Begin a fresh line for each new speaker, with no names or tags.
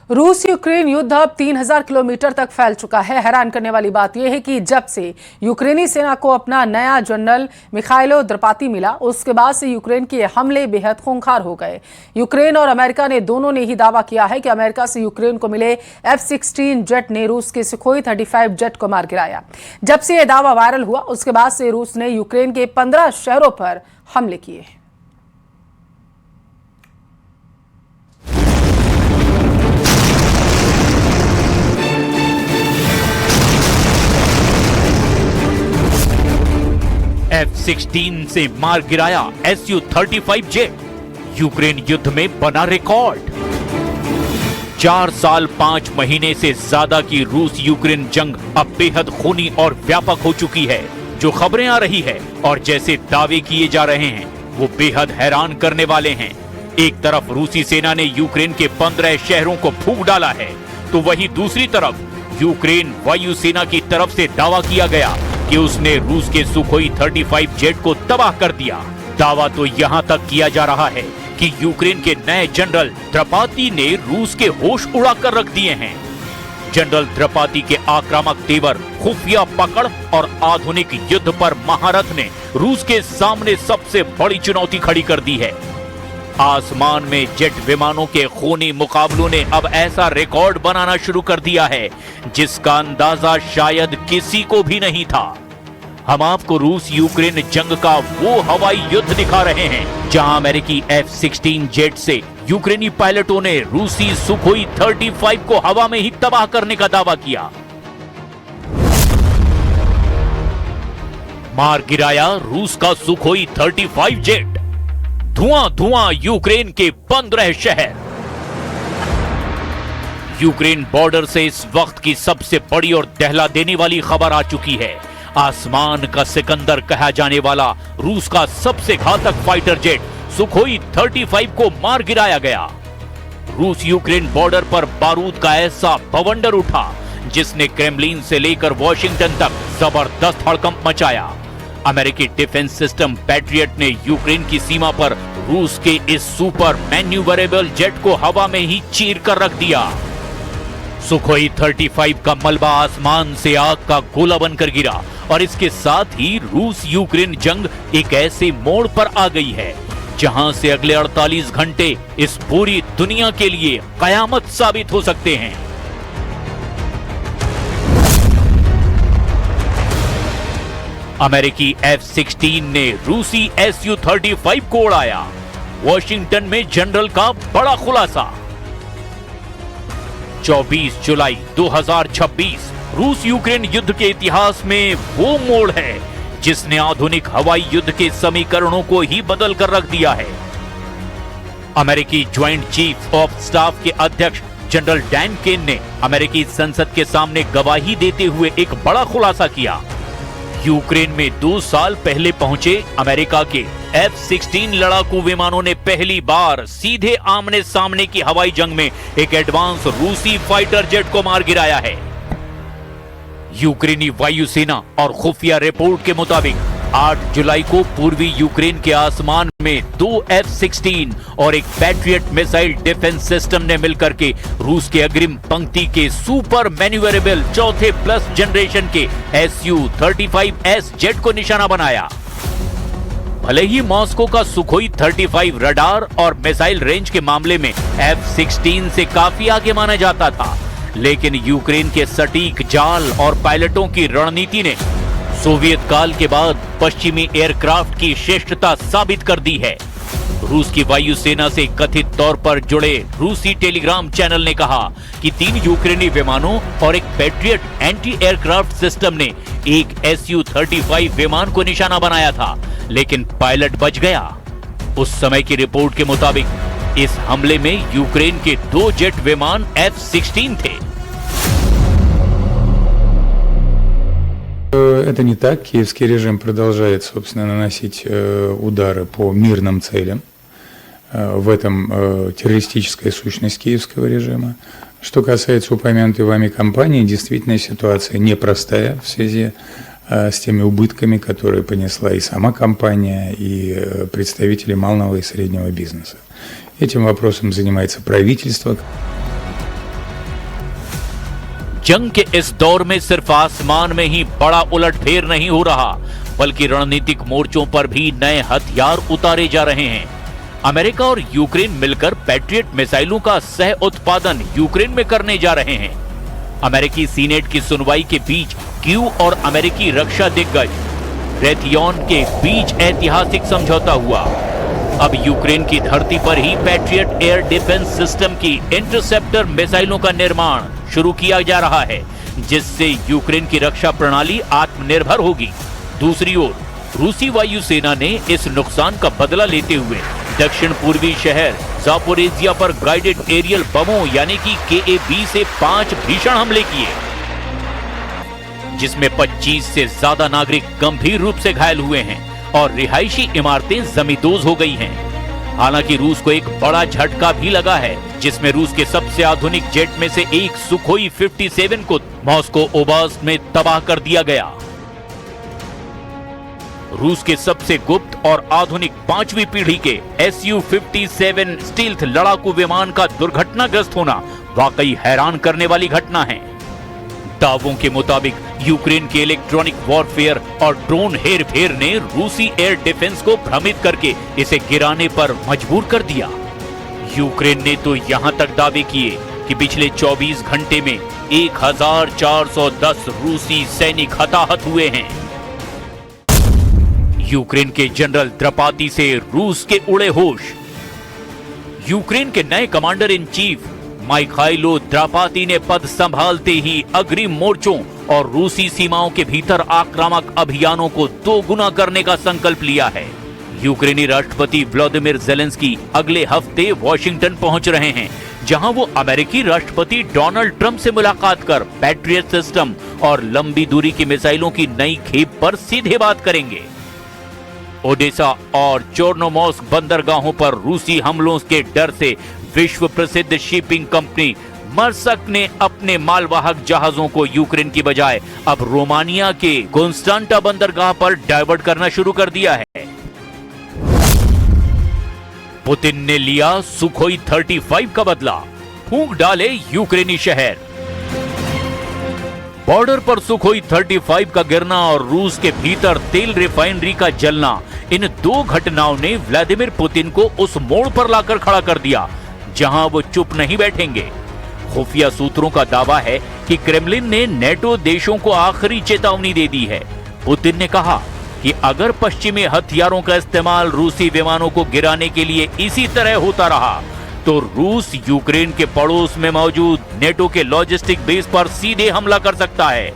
रूस यूक्रेन युद्ध अब 3000 किलोमीटर तक फैल चुका है। हैरान करने वाली बात यह है कि जब से यूक्रेनी सेना को अपना नया जनरल मिखाइलो द्रपाती मिला, उसके बाद से यूक्रेन के हमले बेहद खूंखार हो गए। यूक्रेन और अमेरिका ने दोनों ने ही दावा किया है कि अमेरिका से यूक्रेन को मिले F-16 जेट ने रूस के सुखोई 35 जेट को मार गिराया। जब से यह दावा वायरल हुआ, उसके बाद से रूस ने यूक्रेन के 15 शहरों पर हमले किए।
F-16 से मार गिराया Su-35 जेट। यूक्रेन युद्ध में बना रिकॉर्ड। 4 साल 5 महीने से ज्यादा की रूस यूक्रेन जंग अब बेहद खूनी और व्यापक हो चुकी है। जो खबरें आ रही है और जैसे दावे किए जा रहे हैं वो बेहद हैरान करने वाले हैं। एक तरफ रूसी सेना ने यूक्रेन के 15 शहरों को फूंक डाला है, तो वहीं दूसरी तरफ यूक्रेन वायुसेना की तरफ से दावा किया गया कि उसने रूस के सुखोई 35 जेट को तबाह कर दिया। दावा तो यहां तक किया जा रहा है कि यूक्रेन के नए जनरल द्रपाती ने रूस के होश उड़ाकर रख दिए हैं। जनरल द्रपाती के आक्रामक तेवर, खुफिया पकड़ और आधुनिक युद्ध पर महारथ ने रूस के सामने सबसे बड़ी चुनौती खड़ी कर दी है। आसमान में जेट विमानों के खूनी मुकाबलों ने अब ऐसा रिकॉर्ड बनाना शुरू कर दिया है जिसका अंदाजा शायद किसी को भी नहीं था। हम आपको रूस यूक्रेन जंग का वो हवाई युद्ध दिखा रहे हैं जहां अमेरिकी F-16 जेट से यूक्रेनी पायलटों ने रूसी सुखोई 35 को हवा में ही तबाह करने का दावा किया। मार गिराया रूस का सुखोई 35 जेट। धुआं धुआं यूक्रेन के 15 शहर। यूक्रेन बॉर्डर से इस वक्त की सबसे बड़ी और दहला देने वाली खबर आ चुकी है। आसमान का सिकंदर कहा जाने वाला रूस का सबसे घातक फाइटर जेट सुखोई 35 को मार गिराया गया। रूस यूक्रेन बॉर्डर पर बारूद का ऐसा बवंडर उठा जिसने क्रेमलिन से लेकर वॉशिंगटन तक जबरदस्त हड़कंप मचाया। अमेरिकी डिफेंस सिस्टम पैट्रियट ने यूक्रेन की सीमा पर रूस के इस सुपर मैन्यूवरेबल जेट को हवा में ही चीर कर रख दिया। सुखोई 35 का मलबा आसमान से आग का गोला बनकर गिरा और इसके साथ ही रूस यूक्रेन जंग एक ऐसे मोड़ पर आ गई है जहां से अगले 48 घंटे इस पूरी दुनिया के लिए कयामत साबित हो सकते हैं। अमेरिकी F-16 ने रूसी Su-35 को उड़ाया। वॉशिंगटन में जनरल का बड़ा खुलासा। 24 जुलाई 2026 रूस यूक्रेन युद्ध के इतिहास में वो मोड़ है जिसने आधुनिक हवाई युद्ध के समीकरणों को ही बदल कर रख दिया है। अमेरिकी ज्वाइंट चीफ ऑफ स्टाफ के अध्यक्ष जनरल डैन केन ने अमेरिकी संसद के सामने गवाही देते हुए एक बड़ा खुलासा किया। यूक्रेन में 2 साल पहले पहुंचे अमेरिका के F-16 लड़ाकू विमानों ने पहली बार सीधे आमने सामने की हवाई जंग में एक एडवांस रूसी फाइटर जेट को मार गिराया है। यूक्रेनी वायुसेना और खुफिया रिपोर्ट के मुताबिक 8 जुलाई को पूर्वी यूक्रेन के आसमान में 2 F-16 और एक पैट्रियट मिसाइल डिफेंस सिस्टम ने मिलकर के रूस के अग्रिम पंक्ति के सुपर मैन्यूवरेबल चौथे प्लस जनरेशन के Su-35S जेट को निशाना बनाया। भले ही मॉस्को का सुखोई 35 रडार और मिसाइल रेंज के मामले में F-16 से काफी आगे माना जाता था, लेकिन यूक्रेन के सटीक जाल और पायलटों की रणनीति ने सोवियत काल के बाद पश्चिमी एयरक्राफ्ट की श्रेष्ठता साबित कर दी है। रूस की वायुसेना से कथित तौर पर जुड़े रूसी टेलीग्राम चैनल ने कहा कि 3 यूक्रेनी विमानों और एक पैट्रियट एंटी एयरक्राफ्ट सिस्टम ने एक Su-35 विमान को निशाना बनाया था, लेकिन पायलट बच गया। उस समय की रिपोर्ट के मुताबिक इस हमले में यूक्रेन के 2 जेट विमान F-16 थे।
Это не так. Киевский режим продолжает, собственно, наносить удары по мирным целям. В этом террористическая сущность киевского режима. Что касается упомянутой вами компании, действительно ситуация непростая в связи с теми убытками, которые понесла и сама компания, и представители малого и среднего бизнеса. Этим вопросом занимается правительство.
जंग के इस दौर में सिर्फ आसमान में ही बड़ा उलटफेर नहीं हो रहा, बल्कि रणनीतिक मोर्चों पर भी नए हथियार उतारे जा रहे हैं। अमेरिका और यूक्रेन मिलकर पैट्रियट मिसाइलों का सह उत्पादन यूक्रेन में करने जा रहे हैं। अमेरिकी सीनेट की सुनवाई के बीच कीव और अमेरिकी रक्षा दिग्गज रेथियन के बीच ऐतिहासिक समझौता हुआ। अब यूक्रेन की धरती पर ही पैट्रियट एयर डिफेंस सिस्टम की इंटरसेप्टर मिसाइलों का निर्माण शुरू किया जा रहा है, जिससे यूक्रेन की रक्षा प्रणाली आत्मनिर्भर होगी। दूसरी ओर रूसी वायुसेना ने इस नुकसान का बदला लेते हुए दक्षिण पूर्वी शहर जापोरेजिया पर गाइडेड एरियल बमों यानी कि KA-20 से 5 भीषण हमले किए, जिसमें 25 से ज्यादा नागरिक गंभीर रूप से घायल हुए हैं और रिहायशी इमारतें जमींदोज हो गई हैं। हालांकि रूस को एक बड़ा झटका भी लगा है, जिसमें रूस के सबसे आधुनिक जेट में से एक सुखोई 57 को मॉस्को ओब्लास्ट में तबाह कर दिया गया। रूस के सबसे गुप्त और आधुनिक 5वीं पीढ़ी के Su-57 स्टील्थ लड़ाकू विमान का दुर्घटनाग्रस्त होना वाकई हैरान करने वाली घटना है। दावों के मुताबिक यूक्रेन के इलेक्ट्रॉनिक वॉरफेयर और ड्रोन हेरफेर ने रूसी एयर डिफेंस को भ्रमित करके इसे गिराने पर मजबूर कर दिया। यूक्रेन ने तो यहां तक दावे किए कि पिछले 24 घंटे में 1410 रूसी सैनिक हताहत हुए हैं। यूक्रेन के जनरल द्रपाती से रूस के उड़े होश। यूक्रेन के नए कमांडर इन चीफ मिखाइलो द्रपाती ने पद संभालते ही अग्रिम मोर्चों और रूसी सीमाओं के भीतर आक्रामक अभियानों को दोगुना करने का संकल्प लिया है। यूक्रेनी राष्ट्रपति व्लादिमीर ज़ेलेंस्की अगले हफ्ते वॉशिंगटन पहुंच रहे हैं, जहां वो अमेरिकी राष्ट्रपति डोनाल्ड ट्रंप से मुलाकात कर पैट्रियट सिस्टम और लंबी दूरी की मिसाइलों की नई खेप पर सीधे बात करेंगे। ओडेसा और चोर्नोमोर्स्क बंदरगाहों पर रूसी हमलों के डर से विश्व प्रसिद्ध शिपिंग कंपनी मर्सक ने अपने मालवाहक जहाजों को यूक्रेन की बजाय अब रोमानिया के कॉन्स्टेंटा बंदरगाह पर डाइवर्ट करना शुरू कर दिया है। पुतिन ने लिया सुखोई 35 का बदला, फूंक डाले यूक्रेनी शहर। बॉर्डर पर सुखोई 35 का गिरना और रूस के भीतर तेल रिफाइनरी का जलना, इन दो घटनाओं ने व्लादिमीर पुतिन को उस मोड़ पर लाकर खड़ा कर दिया जहां वो चुप नहीं बैठेंगे। खुफिया सूत्रों का दावा है कि क्रेमलिन ने नेटो देशों को आखिरी चेतावनी दे दी है। पुतिन ने कहा कि अगर पश्चिमी हथियारों का इस्तेमाल रूसी विमानों को गिराने के लिए इसी तरह होता रहा तो रूस यूक्रेन के पड़ोस में मौजूद नेटो के लॉजिस्टिक बेस पर सीधे हमला कर सकता है।